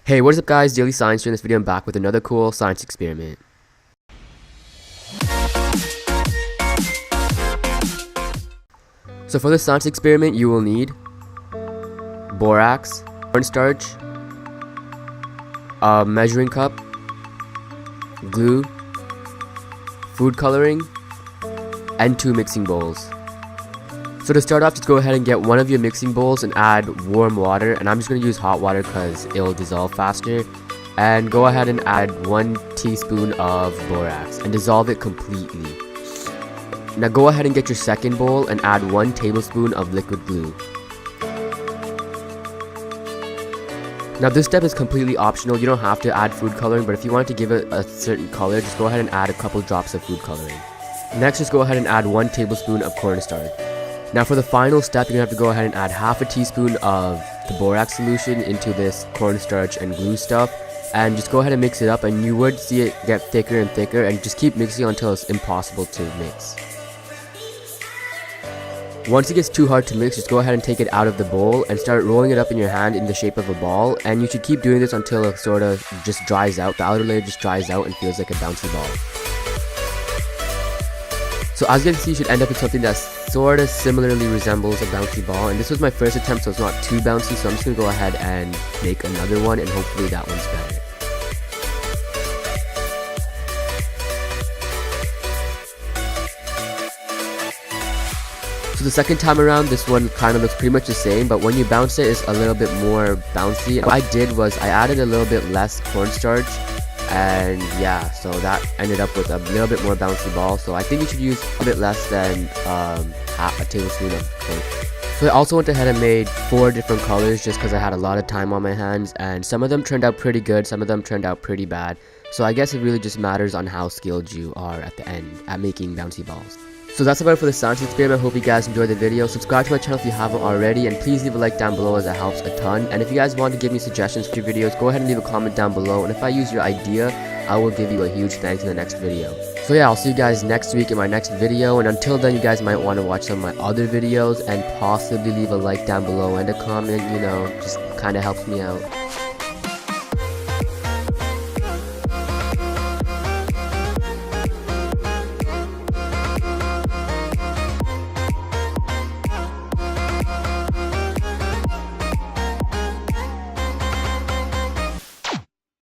Hey, what is up guys, Daily Science here. In this video I'm back with another cool science experiment. So for this science experiment you will need borax, cornstarch, a measuring cup, glue, food coloring, and 2 mixing bowls. So to start off, just go ahead and get one of your mixing bowls and add warm water, and I'm just going to use hot water because it will dissolve faster. And go ahead and add 1 teaspoon of borax and dissolve it completely. Now go ahead and get your second bowl and add 1 tablespoon of liquid glue. Now this step is completely optional, you don't have to add food coloring, but if you want to give it a certain color, just go ahead and add a couple drops of food coloring. Next, just go ahead and add 1 tablespoon of cornstarch. Now for the final step, you're going to have to go ahead and add half a teaspoon of the borax solution into this cornstarch and glue stuff, and just go ahead and mix it up, and you would see it get thicker and thicker, and just keep mixing until it's impossible to mix. Once it gets too hard to mix, just go ahead and take it out of the bowl and start rolling it up in your hand in the shape of a ball, and you should keep doing this until it sort of just dries out. The outer layer just dries out and feels like a bouncy ball. So as you can see, you should end up with something that sort of similarly resembles a bouncy ball, and this was my first attempt, so it's not too bouncy, so I'm just going to go ahead and make another one, and hopefully that one's better. So the second time around, this one kind of looks pretty much the same, but when you bounce it, it's a little bit more bouncy. What I did was I added a little bit less cornstarch, and yeah, so that ended up with a little bit more bouncy ball. So I think you should use a bit less than half a tablespoon of corn. So I also went ahead and made 4 different colors just because I had a lot of time on my hands, and some of them turned out pretty good, some of them turned out pretty bad. So I guess it really just matters on how skilled you are at the end at making bouncy balls. So that's about it for the science experiment. I hope you guys enjoyed the video. Subscribe to my channel if you haven't already, and please leave a like down below as it helps a ton. And if you guys want to give me suggestions for your videos, go ahead and leave a comment down below, and if I use your idea, I will give you a huge thanks in the next video. So yeah, I'll see you guys next week in my next video, and until then you guys might want to watch some of my other videos and possibly leave a like down below and a comment, you know, just kind of helps me out.